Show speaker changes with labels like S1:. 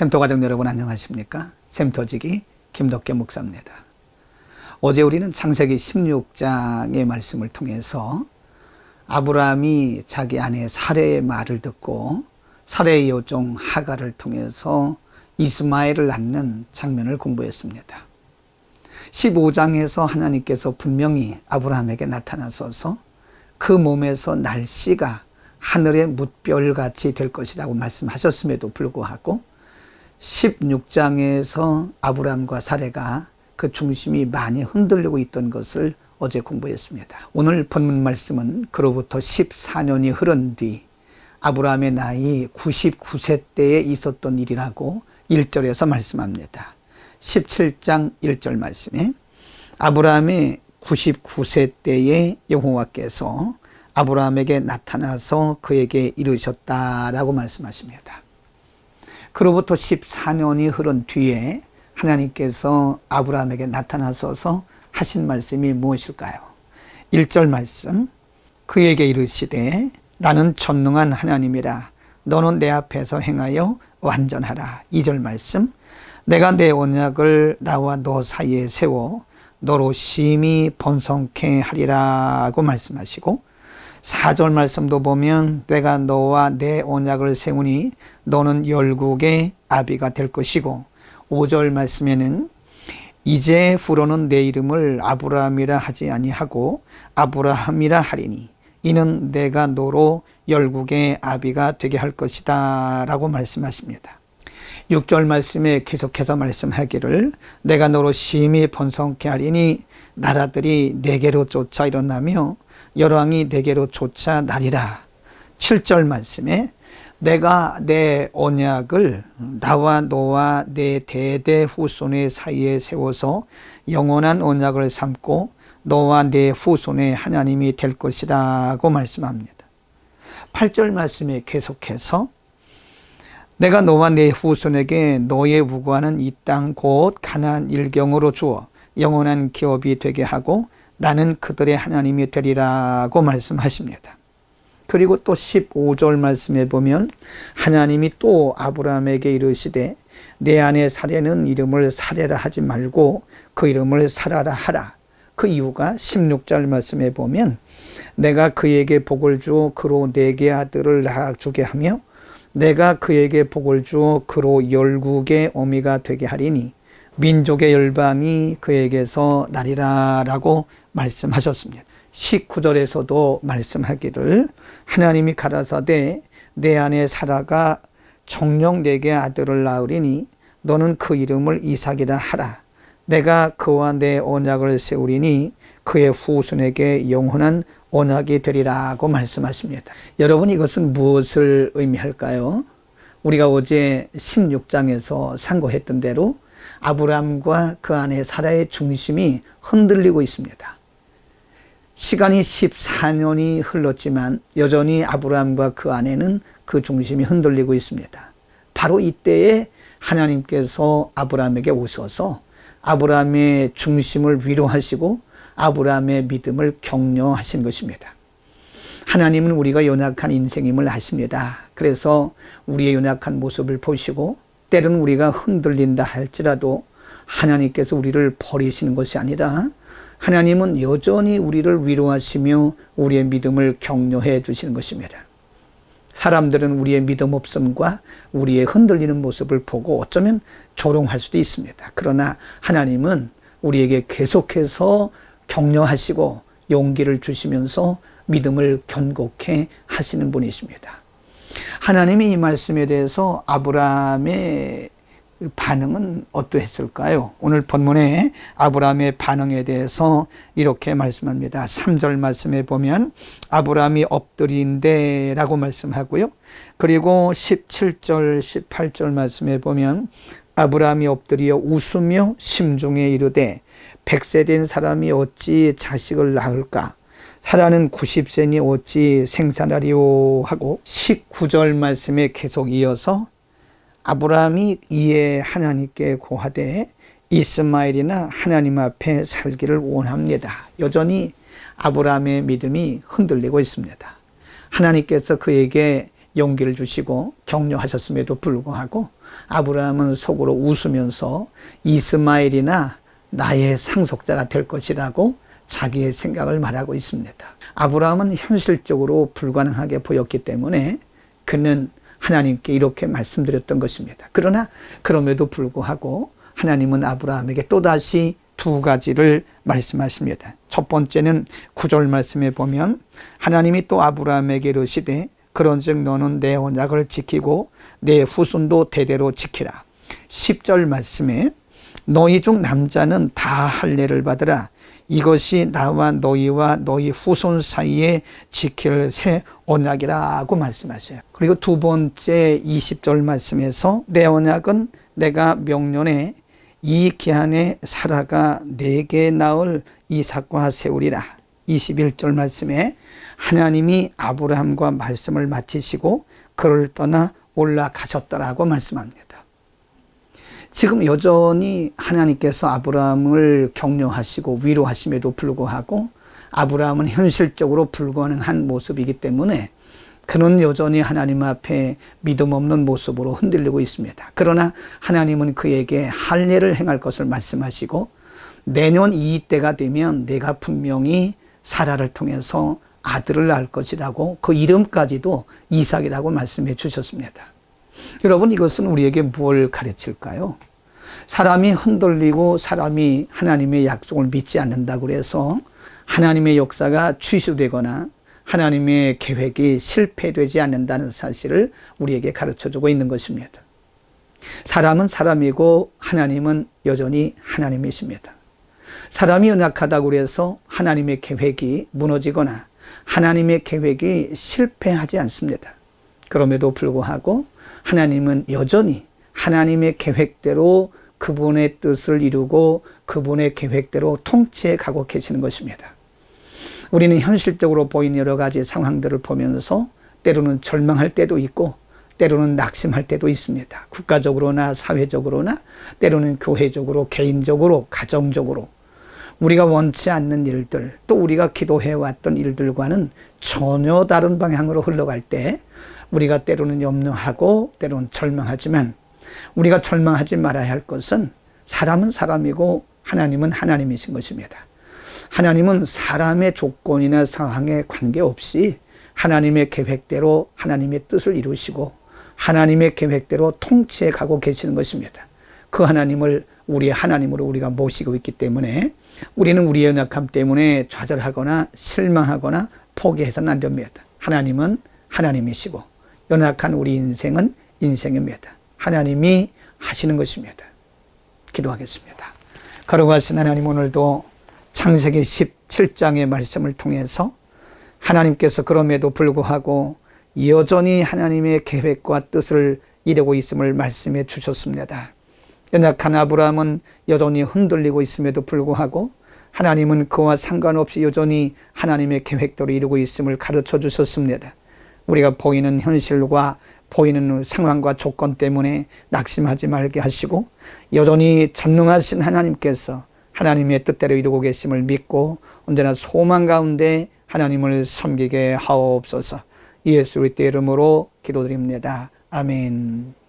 S1: 샘터 가족 여러분 안녕하십니까? 샘터지기 김덕계 목사입니다. 어제 우리는 창세기 16장의 말씀을 통해서 아브라함이 자기 아내 사레의 말을 듣고 사레의 여종 하갈을 통해서 이스마엘을 낳는 장면을 공부했습니다. 15장에서 하나님께서 분명히 아브라함에게 나타나셔서 그 몸에서 날 씨가 하늘의 뭇별같이 될 것이라고 말씀하셨음에도 불구하고 16장에서 아브라함과 사레가 그 중심이 많이 흔들리고 있던 것을 어제 공부했습니다. 오늘 본문 말씀은 그로부터 14년이 흐른 뒤 아브라함의 나이 99세 때에 있었던 일이라고 1절에서 말씀합니다. 17장 1절 말씀에 아브라함의 99세 때에 여호와께서 아브라함에게 나타나서 그에게 이르셨다라고 말씀하십니다. 그로부터 14년이 흐른 뒤에 하나님께서 아브라함에게 나타나셔서 하신 말씀이 무엇일까요? 1절 말씀, 그에게 이르시되 나는 전능한 하나님이라 너는 내 앞에서 행하여 완전하라. 2절 말씀, 내가 내 언약을 나와 너 사이에 세워 너로 심히 번성케 하리라고 말씀하시고 4절 말씀도 보면 내가 너와 내 언약을 세우니 너는 열국의 아비가 될 것이고 5절 말씀에는 이제후로는 내 이름을 아브라함이라 하지 아니하고 아브라함이라 하리니 이는 내가 너로 열국의 아비가 되게 할 것이다 라고 말씀하십니다. 6절 말씀에 계속해서 말씀하기를 내가 너로 심히 번성케 하리니 나라들이 내게로 쫓아 일어나며 열왕이 내게로 쫓아 나리라. 7절 말씀에 내가 내 언약을 나와 너와 내 대대 후손의 사이에 세워서 영원한 언약을 삼고 너와 내 후손의 하나님이 될 것이라고 말씀합니다. 8절 말씀에 계속해서 내가 너와 내 후손에게 너의 우거하는 이 땅 곧 가나안 일경으로 주어 영원한 기업이 되게 하고 나는 그들의 하나님이 되리라고 말씀하십니다. 그리고 또 15절 말씀에 보면 하나님이 또 아브라함에게 이르시되 내 아내 사레는 이름을 사레라 하지 말고 그 이름을 사라라 하라. 그 이유가 16절 말씀에 보면 내가 그에게 복을 주어 그로 4개 아들을 낳아주게 하며 내가 그에게 복을 주어 그로 열국의 어미가 되게 하리니 민족의 열방이 그에게서 나리라 라고 말씀하셨습니다. 19절에서도 말씀하기를 하나님이 가라사대 내 아내 사라가 정녕 4개 아들을 낳으리니 너는 그 이름을 이삭이라 하라. 내가 그와 내 언약을 세우리니 그의 후손에게 영원한 언약이 되리라고 말씀하십니다. 여러분 이것은 무엇을 의미할까요? 우리가 어제 16장에서 상고했던 대로 아브라함과 그 아내 사라의 중심이 흔들리고 있습니다. 시간이 14년이 흘렀지만 여전히 아브라함과 그 아내는 그 중심이 흔들리고 있습니다. 바로 이때에 하나님께서 아브라함에게 오셔서 아브라함의 중심을 위로하시고 아브라함의 믿음을 격려하신 것입니다. 하나님은 우리가 연약한 인생임을 아십니다. 그래서 우리의 연약한 모습을 보시고 때로는 우리가 흔들린다 할지라도 하나님께서 우리를 버리시는 것이 아니라 하나님은 여전히 우리를 위로하시며 우리의 믿음을 격려해 주시는 것입니다. 사람들은 우리의 믿음 없음과 우리의 흔들리는 모습을 보고 어쩌면 조롱할 수도 있습니다. 그러나 하나님은 우리에게 계속해서 격려하시고 용기를 주시면서 믿음을 견고케 하시는 분이십니다. 하나님이 이 말씀에 대해서 아브라함의 반응은 어떠했을까요? 오늘 본문에 아브라함의 반응에 대해서 이렇게 말씀합니다. 3절 말씀에 보면 아브라함이 엎드린데 라고 말씀하고요. 그리고 17절 18절 말씀에 보면 아브라함이 엎드려 웃으며 심중에 이르되 100세 된 사람이 어찌 자식을 낳을까? 사라는 90세니 어찌 생산하리오 하고 19절 말씀에 계속 이어서 아브라함이 이에 하나님께 고하되 이스마엘이나 하나님 앞에 살기를 원합니다. 여전히 아브라함의 믿음이 흔들리고 있습니다. 하나님께서 그에게 용기를 주시고 격려하셨음에도 불구하고 아브라함은 속으로 웃으면서 이스마엘이나 나의 상속자가 될 것이라고 자기의 생각을 말하고 있습니다. 아브라함은 현실적으로 불가능하게 보였기 때문에 그는 하나님께 이렇게 말씀드렸던 것입니다. 그러나 그럼에도 불구하고 하나님은 아브라함에게 또다시 두 가지를 말씀하십니다. 첫 번째는 9절 말씀에 보면 하나님이 또 아브라함에게 이르시되 그런즉 너는 내 언약을 지키고 내 후손도 대대로 지키라. 10절 말씀에 너희 중 남자는 다 할례를 받으라. 이것이 나와 너희와 너희 후손 사이에 지킬 새 언약이라고 말씀하셔요. 그리고 두 번째 20절 말씀에서 내 언약은 내가 명년에 이 기한에 사라가 내게 낳을 이삭과 세우리라. 21절 말씀에 하나님이 아브라함과 말씀을 마치시고 그를 떠나 올라가셨다라고 말씀합니다. 지금 여전히 하나님께서 아브라함을 격려하시고 위로하심에도 불구하고 아브라함은 현실적으로 불가능한 모습이기 때문에 그는 여전히 하나님 앞에 믿음 없는 모습으로 흔들리고 있습니다. 그러나 하나님은 그에게 할례를 행할 것을 말씀하시고 내년 이때가 되면 내가 분명히 사라를 통해서 아들을 낳을 것이라고 그 이름까지도 이삭이라고 말씀해 주셨습니다. 여러분, 이것은 우리에게 무엇을 가르칠까요? 사람이 흔들리고 사람이 하나님의 약속을 믿지 않는다고 해서 하나님의 역사가 취소되거나 하나님의 계획이 실패되지 않는다는 사실을 우리에게 가르쳐주고 있는 것입니다. 사람은 사람이고 하나님은 여전히 하나님이십니다. 사람이 연약하다고 해서 하나님의 계획이 무너지거나 하나님의 계획이 실패하지 않습니다. 그럼에도 불구하고 하나님은 여전히 하나님의 계획대로 그분의 뜻을 이루고 그분의 계획대로 통치해 가고 계시는 것입니다. 우리는 현실적으로 보이는 여러 가지 상황들을 보면서 때로는 절망할 때도 있고 때로는 낙심할 때도 있습니다. 국가적으로나 사회적으로나 때로는 교회적으로, 개인적으로, 가정적으로 우리가 원치 않는 일들, 또 우리가 기도해왔던 일들과는 전혀 다른 방향으로 흘러갈 때 우리가 때로는 염려하고 때로는 절망하지만 우리가 절망하지 말아야 할 것은 사람은 사람이고 하나님은 하나님이신 것입니다. 하나님은 사람의 조건이나 상황에 관계없이 하나님의 계획대로 하나님의 뜻을 이루시고 하나님의 계획대로 통치해 가고 계시는 것입니다. 그 하나님을 우리의 하나님으로 우리가 모시고 있기 때문에 우리는 우리의 연약함 때문에 좌절하거나 실망하거나 포기해서는 안 됩니다. 하나님은 하나님이시고 연약한 우리 인생은 인생입니다. 하나님이 하시는 것입니다. 기도하겠습니다. 거룩하신 하나님, 오늘도 창세기 17장의 말씀을 통해서 하나님께서 그럼에도 불구하고 여전히 하나님의 계획과 뜻을 이루고 있음을 말씀해 주셨습니다. 연약한 아브라함은 여전히 흔들리고 있음에도 불구하고 하나님은 그와 상관없이 여전히 하나님의 계획대로 이루고 있음을 가르쳐 주셨습니다. 우리가 보이는 현실과 보이는 상황과 조건 때문에 낙심하지 말게 하시고 여전히 전능하신 하나님께서 하나님의 뜻대로 이루고 계심을 믿고 언제나 소망 가운데 하나님을 섬기게 하옵소서. 예수 그리스도의 이름으로 기도드립니다. 아멘.